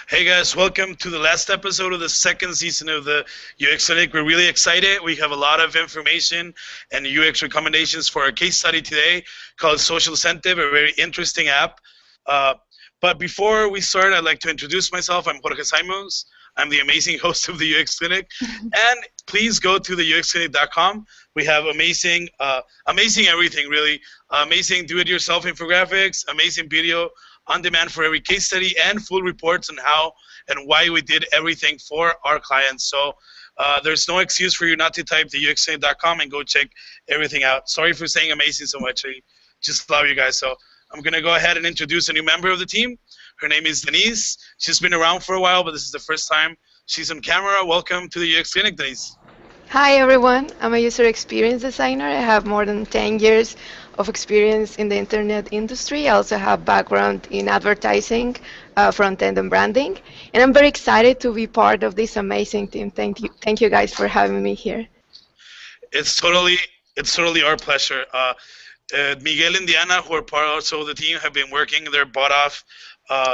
Hey guys, welcome to the last episode of the second season of the UX Clinic. We're really excited. We have a lot of information and UX recommendations for our case study today called SocialCentiv, a very interesting app. Uh, but before we start, I'd like to introduce myself. I'm Jorge Simons. I'm the amazing host of the UX Clinic. And please go to the uxclinic.com. We have amazing everything, really. Amazing do-it-yourself infographics, amazing video on demand for every case study, and full reports on how and why we did everything for our clients. So there's no excuse for you not to type the uxclinic.com and go check everything out. Sorry for saying amazing so much. I just love you guys. So I'm going to go ahead and introduce a new member of the team. Her name is Denise. She's been around for a while, but this is the first time she's on camera. Welcome to the UX Clinic, Denise. Hi everyone, I'm a user experience designer. I have more than 10 years of experience in the internet industry. I also have background in advertising, front-end and branding, and I'm very excited to be part of this amazing team. Thank you guys for having me here. It's totally our pleasure. Miguel and Diana, who are part also of the team, have been working their butt off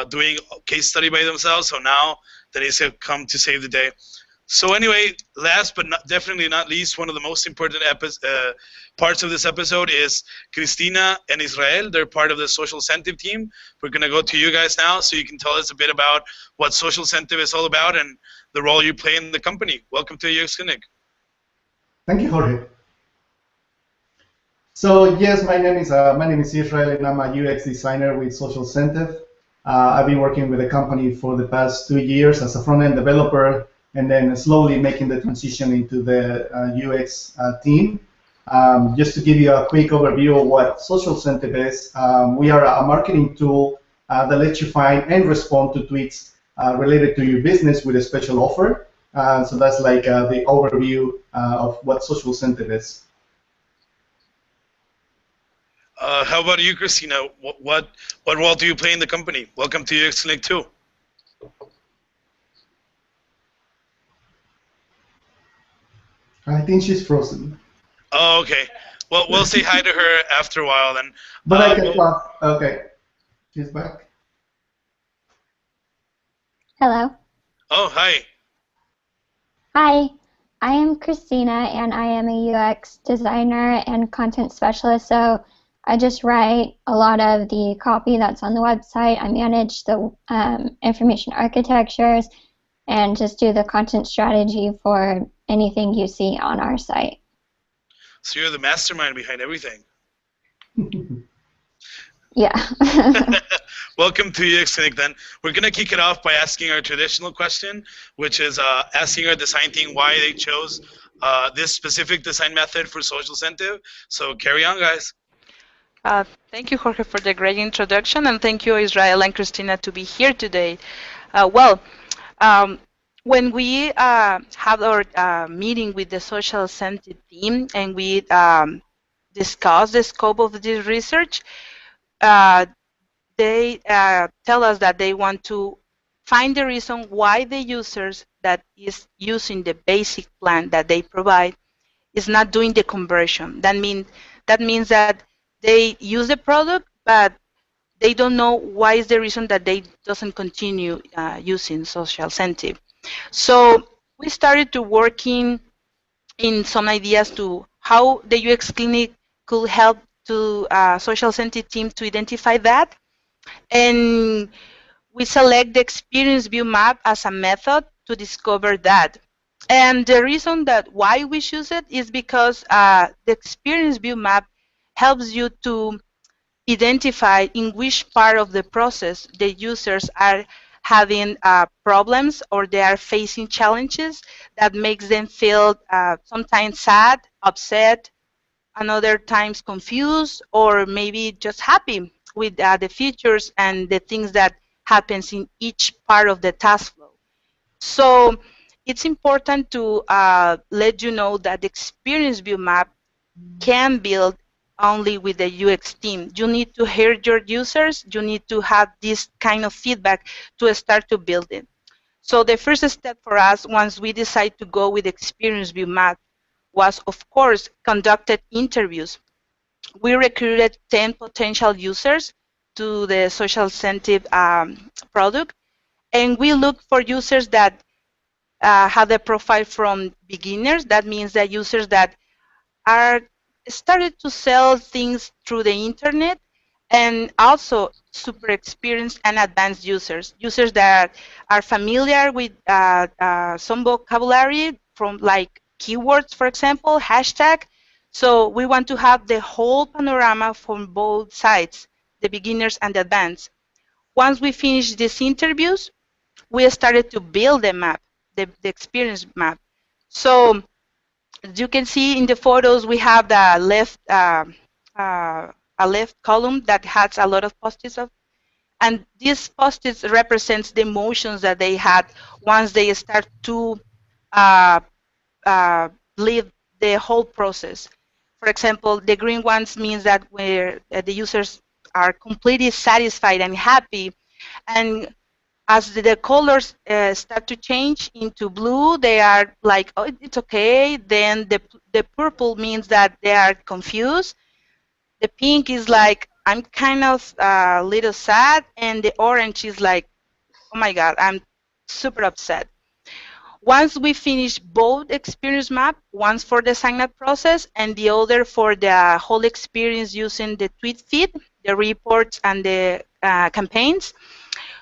doing case study by themselves, so now Denise have come to save the day. So anyway, last but definitely not least, one of the most important parts of this episode is Cristina and Israel. They're part of the SocialCentiv team. We're going to go to you guys now so you can tell us a bit about what SocialCentiv is all about and the role you play in the company. Welcome to UX Clinic. Thank you, Jorge. So yes, my name is Israel, and I'm a UX designer with SocialCentiv. I've been working with the company for the past 2 years as a front-end developer, and then slowly making the transition into the UX team. Just to give you a quick overview of what SocialCentiv is, we are a marketing tool that lets you find and respond to tweets related to your business with a special offer. So that's like the overview of what SocialCentiv is. How about you, Christina? What role do you play in the company? Welcome to UX Clinic 2. I think she's frozen. Oh, okay. Well, we'll say hi to her after a while then. But I can talk. Okay. She's back. Hello. Oh, hi. Hi. I am Christina, and I am a UX designer and content specialist, so I just write a lot of the copy that's on the website. I manage the information architectures and just do the content strategy for anything you see on our site. So you're the mastermind behind everything. Yeah. Welcome to UX Clinic then. We're going to kick it off by asking our traditional question, which is asking our design team why they chose this specific design method for SocialCentiv. So carry on, guys. Thank you, Jorge, for the great introduction, and thank you, Israel and Christina, to be here today. When we had our meeting with the SocialCentiv team and we discussed the scope of this research, they tell us that they want to find the reason why the users that is using the basic plan that they provide is not doing the conversion. That means that they use the product, but they don't know why is the reason that they doesn't continue using SocialCentiv. So we started to working in some ideas to how the UX Clinic could help to SocialCentiv team to identify that, and we select the experience view map as a method to discover that. And the reason that why we choose it is because the experience view map helps you to identify in which part of the process the users are having problems or they are facing challenges that makes them feel sometimes sad, upset, and other times confused, or maybe just happy with the features and the things that happens in each part of the task flow. So it's important to let you know that the experience view map can build only with the UX team. You need to hear your users. You need to have this kind of feedback to start to build it. So the first step for us, once we decide to go with experience view map, was of course conducted interviews. We recruited 10 potential users to the SocialCentiv product, And we look for users that have the profile from beginners. That means that users that are started to sell things through the internet, and also super experienced and advanced users that are familiar with some vocabulary from like keywords, for example, hashtag. So we want to have the whole panorama from both sides, the beginners and the advanced. Once we finish these interviews, we started to build the map, the experience map. So as you can see in the photos, we have the left a left column that has a lot of post-its of, and these post-its represents the emotions that they had once they start to uh, live the whole process. For example, the green ones means that where the users are completely satisfied and happy, and as the colors start to change into blue, they are like, oh, it's okay. Then the purple means that they are confused. The pink is like, I'm kind of a little sad. And the orange is like, oh my God, I'm super upset. Once we finish both experience map, one for the sign up process and the other for the whole experience using the tweet feed, the reports, and the campaigns,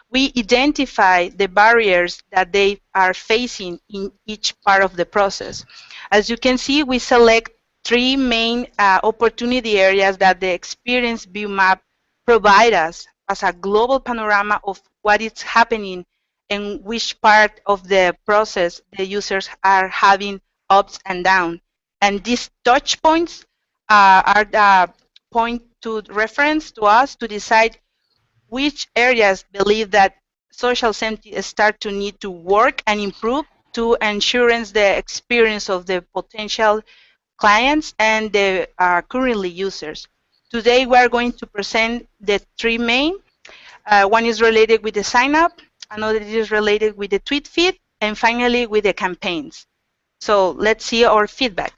we identify the barriers that they are facing in each part of the process. As you can see, we select three main opportunity areas that the experience view map provide us as a global panorama of what is happening and which part of the process the users are having ups and downs. And these touch points are the point to reference to us to decide which areas believe that SocialCentiv start to need to work and improve to ensure the experience of the potential clients and the currently users. Today we are going to present the three main. One is related with the sign up, another is related with the tweet feed, and finally with the campaigns. So let's see our feedback.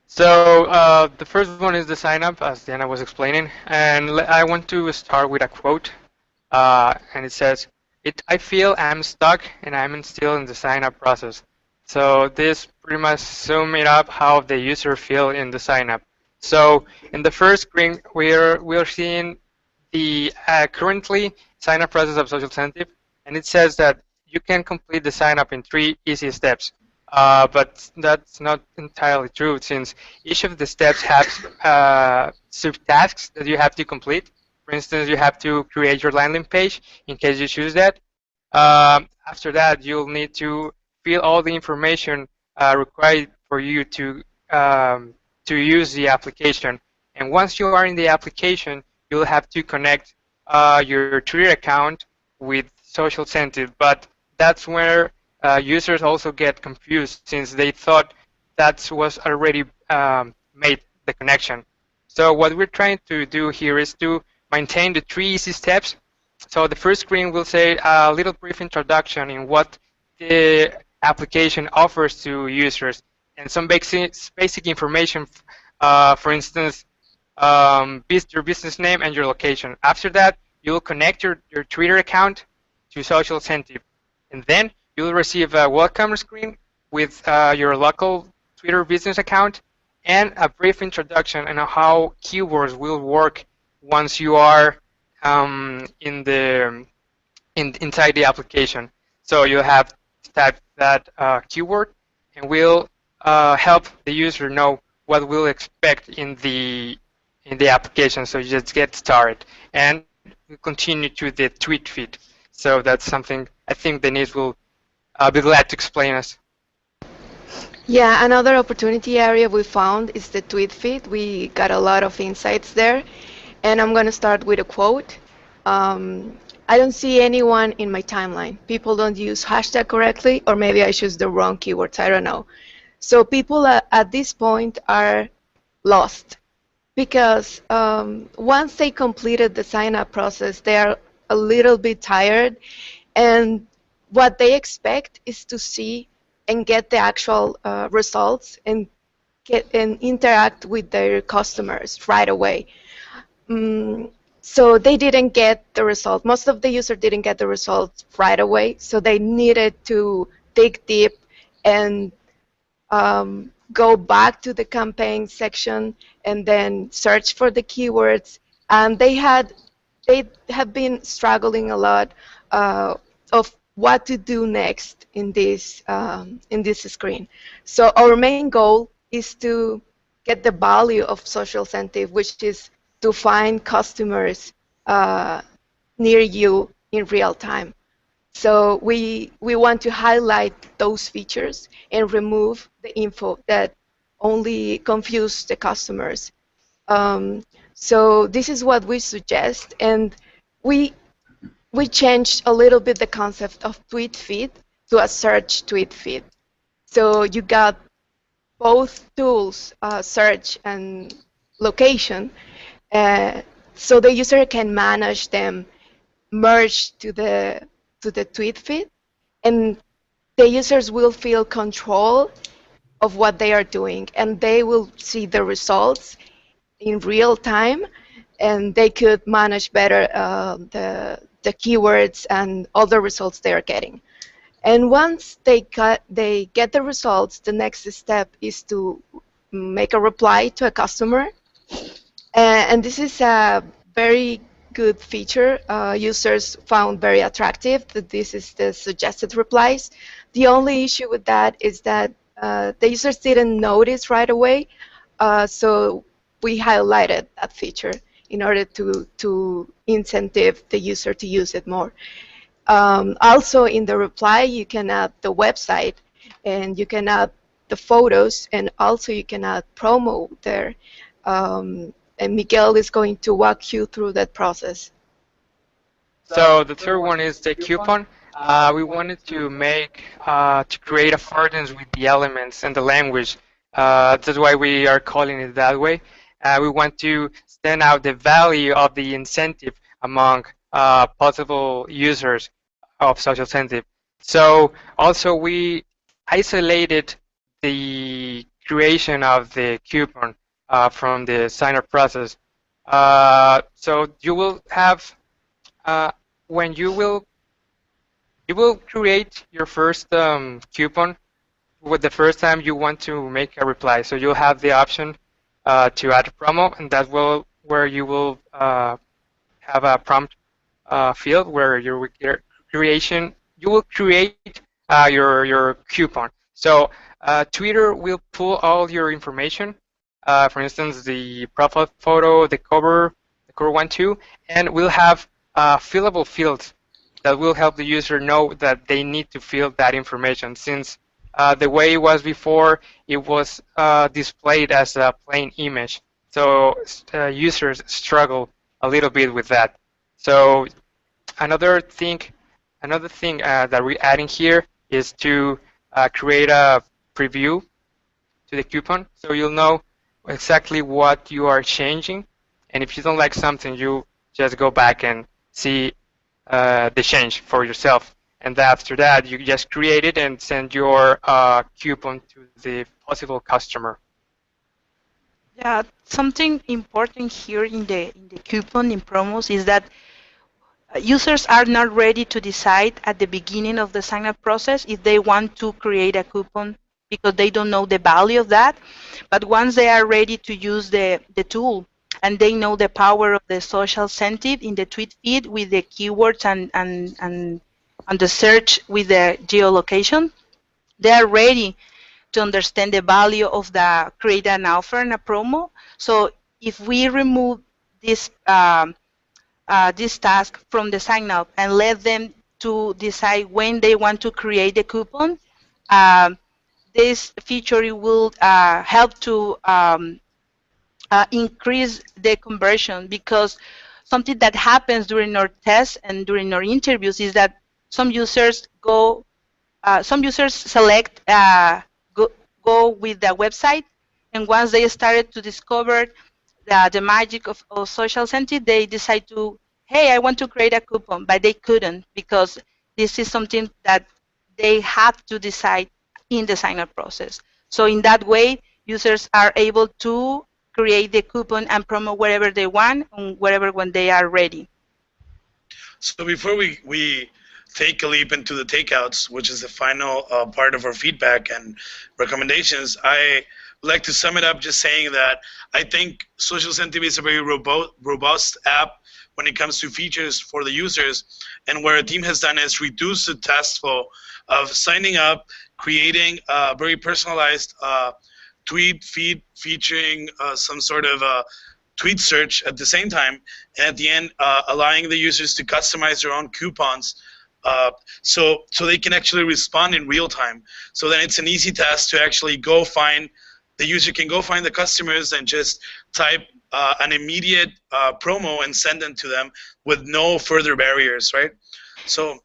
So the first one is the sign up, as Diana was explaining, and I want to start with a quote, and it says, I feel I'm stuck and I'm still in the sign up process." So this pretty much sums it up how the user feel in the sign up. So in the first screen, we're seeing the currently sign up process of SocialCentiv, and it says that you can complete the sign up in 3 easy steps. But that's not entirely true, since each of the steps has subtasks that you have to complete. For instance, you have to create your landing page in case you choose that. After that, you'll need to fill all the information required for you to use the application. And once you are in the application, you'll have to connect your Twitter account with SocialCentiv. But that's where users also get confused, since they thought that was already made the connection. So what we're trying to do here is to maintain the 3 easy steps. So the first screen will say a little brief introduction in what the application offers to users, and some basic information, for instance, your business name and your location. After that, you'll connect your Twitter account to SocialCentiv, and then you'll receive a welcome screen with your local Twitter business account and a brief introduction on how keywords will work once you are inside the application. So you have to type that keyword, and we'll help the user know what we'll expect in the application. So you just get started, and we continue to the tweet feed. So that's something I think Denise will be glad to explain us. Yeah, another opportunity area we found is the tweet feed. We got a lot of insights there, and I'm going to start with a quote. I don't see anyone in my timeline. People don't use hashtag correctly, or maybe I choose the wrong keywords, I don't know. So people at this point are lost, because once they completed the sign-up process, they are a little bit tired, and what they expect is to see and get the actual results and interact with their customers right away. So they didn't get the result. Most of the users didn't get the results right away. So they needed to dig deep and go back to the campaign section and then search for the keywords. And they have been struggling a lot of what to do next in this screen. So our main goal is to get the value of SocialCentiv, which is to find customers uh, near you in real time. So we want to highlight those features and remove the info that only confuse the customers. So this is what we suggest, and we we changed a little bit the concept of tweet feed to a search tweet feed. So you got both tools, search and location, uh, so the user can manage them, merge to the tweet feed, and the users will feel control of what they are doing, and they will see the results in real time, and they could manage better the keywords and all the results they are getting. And once they get the results, the next step is to make a reply to a customer. And this is a very good feature. Users found very attractive that this is the suggested replies. The only issue with that is that the users didn't notice right away. So we highlighted that feature in order to incentive the user to use it more. Also, in the reply, you can add the website, and you can add the photos, and also you can add promo there. And Miguel is going to walk you through that process. So the third one is the coupon. We wanted to make to create affordance with the elements and the language. That's why we are calling it that way. We want to stand out the value of the incentive among possible users of SocialCentiv. So also we isolated the creation of the coupon from the sign-up process. So you will have when you will create your first coupon with the first time you want to make a reply. So you'll have the option to add a promo, and that will where you will have a prompt field where your creation you will create your coupon. So Twitter will pull all your information, for instance, the profile photo, the cover one too, and we'll have fillable fields that will help the user know that they need to fill that information, since the way it was before, it was displayed as a plain image. So users struggle a little bit with that. So another thing that we're adding here is to create a preview to the coupon, so you'll know exactly what you are changing. And if you don't like something, you just go back and see the change for yourself. And after that, you just create it and send your coupon to the possible customer. Yeah, something important here in the coupon in promos is that users are not ready to decide at the beginning of the sign-up process if they want to create a coupon, because they don't know the value of that. But once they are ready to use the tool, and they know the power of the SocialCentiv in the tweet feed with the keywords and the search with the geolocation, they are ready to understand the value of the create an offer and a promo. So if we remove this this task from the sign up and let them to decide when they want to create the coupon, this feature will help to increase the conversion, because something that happens during our tests and during our interviews is that some users select go with the website, and once they started to discover the magic of SocialCentiv, they decide to, hey, I want to create a coupon, but they couldn't, because this is something that they have to decide in the sign-up process. So in that way, users are able to create the coupon and promote wherever they want, wherever when they are ready. So before we take a leap into the takeouts, which is the final part of our feedback and recommendations, I would like to sum it up just saying that I think SocialCentiv is a very robust app when it comes to features for the users, and where a team has done is reduce the task flow of signing up, creating a very personalized tweet feed featuring some sort of tweet search at the same time, and at the end allowing the users to customize their own coupons so they can actually respond in real time. So then it's an easy task to actually go find, the user can go find the customers and just type an immediate promo and send them to them with no further barriers, right? So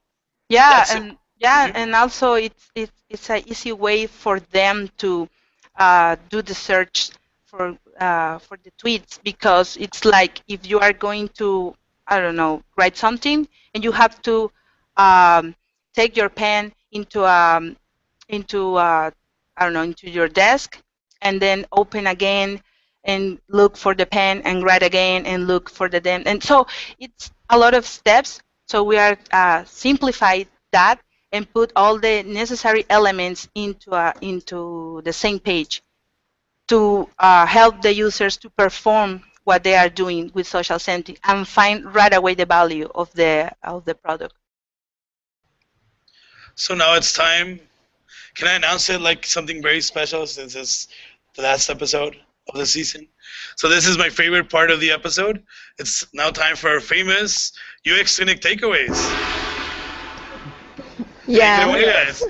yeah, and and also it's an easy way for them to do the search for the tweets, because it's like if you are going to, I don't know, write something and you have to take your pen into I don't know, into your desk, and then open again and look for the pen and write again and look for the pen, and so it's a lot of steps. So we are simplified that and put all the necessary elements into the same page to help the users to perform what they are doing with SocialCentiv and find right away the value of the product. So now it's time. Can I announce it like something very special, since it's the last episode of the season? So this is my favorite part of the episode. It's now time for our famous UX Clinic takeaways. Yeah. Take it away, guys.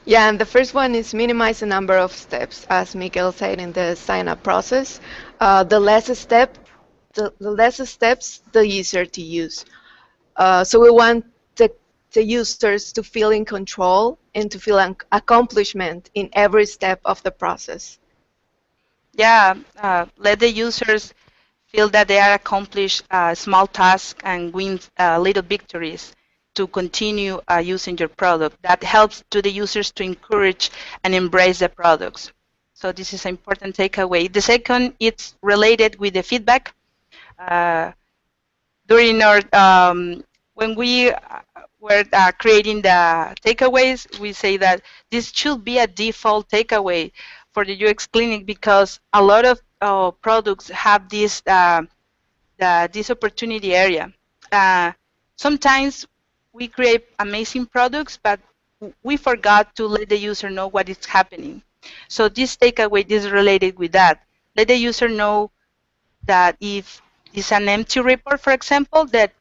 Yeah, and the first one is minimize the number of steps, as Miguel said in the sign-up process. The less steps, the easier to use. So we want the users to feel in control and to feel an accomplishment in every step of the process. Yeah, let the users feel that they are accomplished small tasks and win little victories to continue using your product. That helps to the users to encourage and embrace the products. So this is an important takeaway. The second, it's related with the feedback. During our when we were creating the takeaways, we say that this should be a default takeaway for the UX Clinic, because a lot of products have this this opportunity area. Sometimes we create amazing products, but we forgot to let the user know what is happening. So this takeaway is related with that. Let the user know that if it's an empty report, for example, that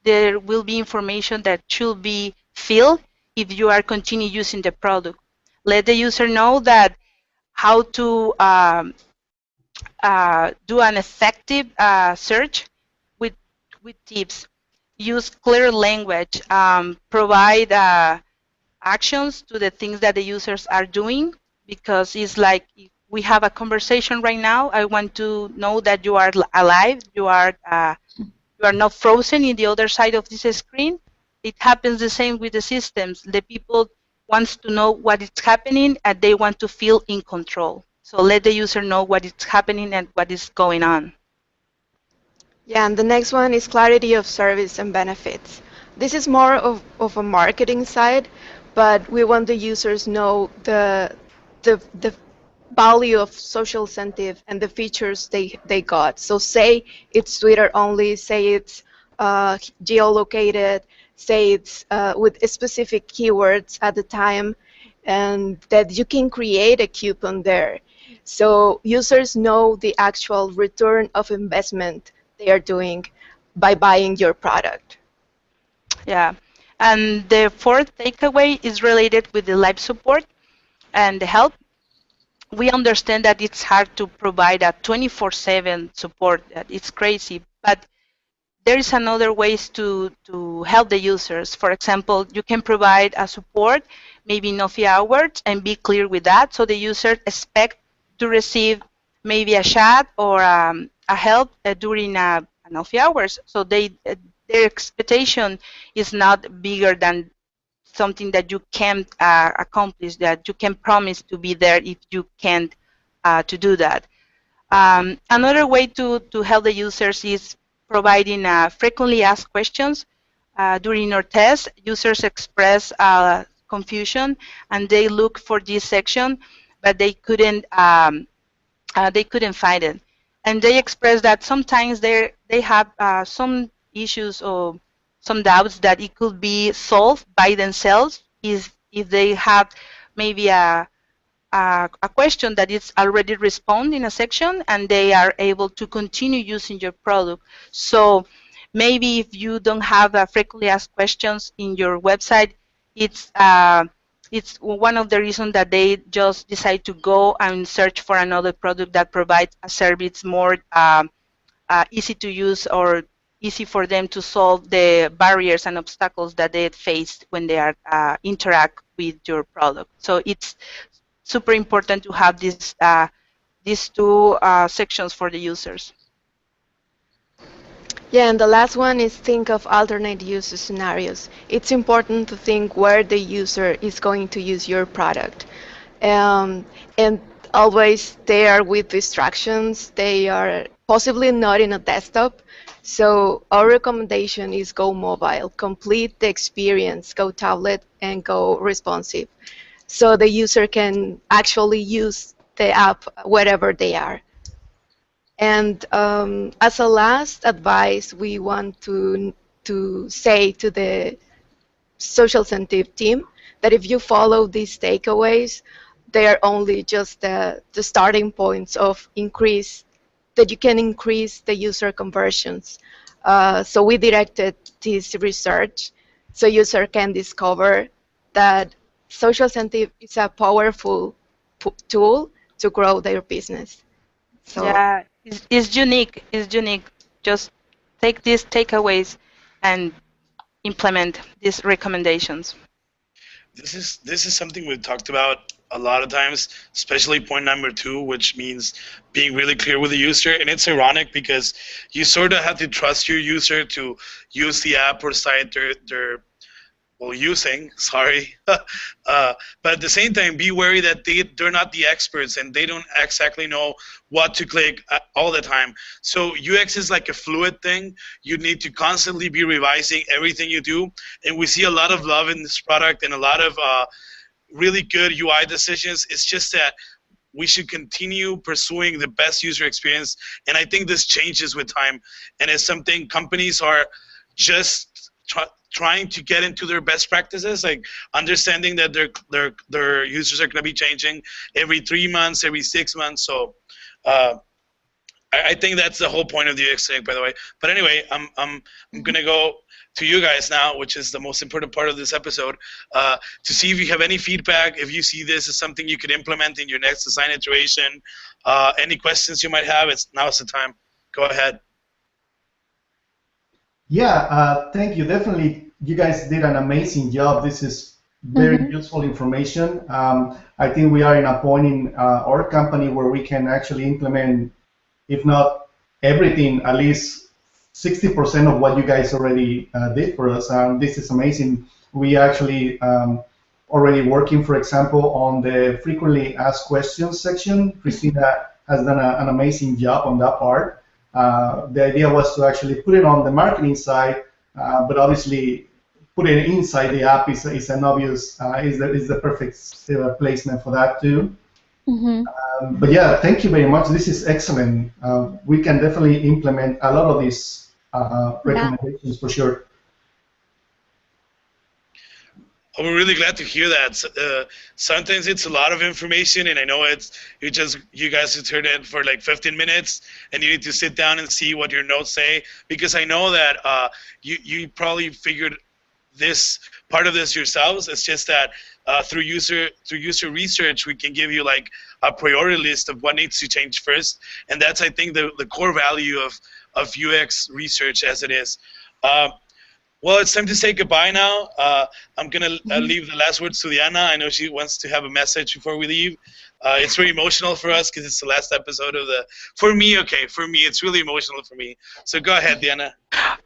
there will be information that should be filled if you are continue using the product. Let the user know that how to do an effective search with tips. Use clear language. Provide actions to the things that the users are doing, because it's like if we have a conversation right now, I want to know that you are alive, you are not frozen in the other side of this screen. It happens the same with the systems. The people wants to know what is happening and they want to feel in control. So let the user know what is happening and what is going on. Yeah, and the next one is clarity of service and benefits. This is more of a marketing side, but we want the users know the value of SocialCentiv and the features they got. So say it's Twitter only, say it's geolocated, say it's with specific keywords at the time, and that you can create a coupon there. So users know the actual return of investment they are doing by buying your product. Yeah, and the fourth takeaway is related with the live support and the help. We understand that it's hard to provide a 24/7 support. That it's crazy, but there is another ways to help the users. For example, you can provide a support, maybe in a few hours, and be clear with that, so the user expect to receive maybe a chat or a help during a few hours. So their expectation is not bigger than something that you can't accomplish, that you can promise to be there if you can't to do that. Another way to help the users is providing frequently asked questions. During our test, users express confusion and they look for this section, but they couldn't find it. And they express that sometimes they have some issues or some doubts that it could be solved by themselves if they have maybe a question that is already responded in a section and they are able to continue using your product. So maybe if you don't have frequently asked questions in your website, it's one of the reasons that they just decide to go and search for another product that provides a service more easy to use or easy for them to solve the barriers and obstacles that they face when they are interact with your product. So it's super important to have these two sections for the users. Yeah, and the last one is think of alternate use scenarios. It's important to think where the user is going to use your product. And always they are with distractions. They are possibly not in a desktop. So our recommendation is go mobile, complete the experience, go tablet and go responsive. So the user can actually use the app wherever they are. And as a last advice, we want to say to the SocialCentiv team that if you follow these takeaways, they are only just the starting points of increase that you can increase the user conversions. So we directed this research so user can discover that SocialCentiv is a powerful tool to grow their business. So Yeah, it's unique. It's unique. Just take these takeaways and implement these recommendations. This is something we've talked about a lot of times, especially point number 2, which means being really clear with the user. And it's ironic because you sort of have to trust your user to use the app or site they're using, sorry. But at the same time, be wary that they're not the experts and they don't exactly know what to click all the time. So UX is like a fluid thing. You need to constantly be revising everything you do. And we see a lot of love in this product and a lot of really good UI decisions. It's just that we should continue pursuing the best user experience. And I think this changes with time. And it's something companies are just trying to get into their best practices, like understanding that their users are going to be changing every 3 months, every 6 months. So I think that's the whole point of the UX Connect, by the way. But anyway, I'm going to go to you guys now, which is the most important part of this episode, to see if you have any feedback, if you see this as something you could implement in your next design iteration, any questions you might have. Now's the time. Go ahead. Yeah, thank you. Definitely, you guys did an amazing job. This is very useful information. I think we are in a point in our company where we can actually implement, if not everything, at least 60% of what you guys already did for us. This is amazing. We actually already working, for example, on the frequently asked questions section. Christina has done an amazing job on that part. The idea was to actually put it on the marketing side, but obviously put it inside the app is an obvious, is the perfect placement for that too. But yeah, thank you very much. This is excellent. We can definitely implement a lot of these recommendations for sure. We're really glad to hear that. Sometimes it's a lot of information, and I know you guys have heard it for like 15 minutes, and you need to sit down and see what your notes say, because I know that you probably figured this part of this yourselves. It's just that through user research, we can give you like a priority list of what needs to change first, and that's, I think, the core value of UX research as it is. Well, it's time to say goodbye now. I'm going to leave the last words to Diana. I know she wants to have a message before we leave. It's very emotional for us because it's the last episode of the... For me, it's really emotional for me. So go ahead, Diana.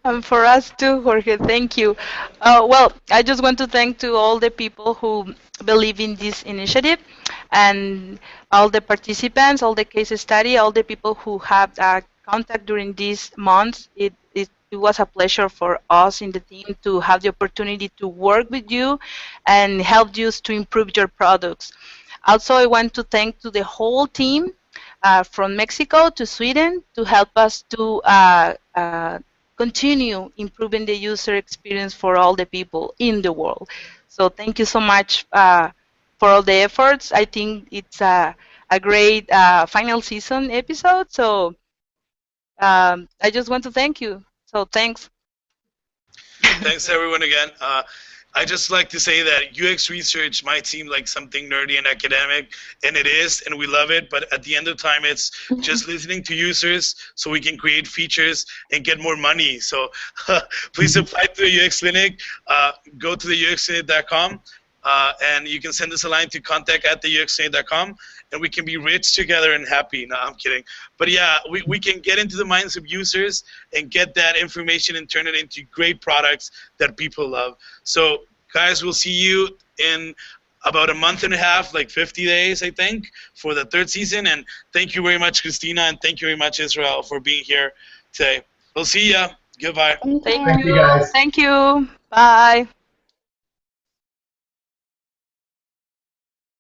And for us too, Jorge, thank you. Well, I just want to thank to all the people who believe in this initiative and all the participants, all the case study, all the people who have contact during these months. It was a pleasure for us in the team to have the opportunity to work with you and help you to improve your products. Also, I want to thank to the whole team from Mexico to Sweden to help us to continue improving the user experience for all the people in the world. So thank you so much for all the efforts. I think it's a great final season episode. So I just want to thank you. So thanks. Thanks everyone again. I just like to say that UX research might seem like something nerdy and academic, and it is, and we love it, but at the end of time, it's just listening to users so we can create features and get more money. So please apply to the UX Clinic. Go to the uxclinic.com, and you can send us a line to contact@theuxclinic.com, and we can be rich together and happy. No, I'm kidding. But yeah, we can get into the minds of users and get that information and turn it into great products that people love. So guys, we'll see you in about a month and a half, like 50 days, I think, for the third season. And thank you very much, Christina, and thank you very much, Israel, for being here today. We'll see ya. Goodbye. Thank you, guys. Thank you. Bye.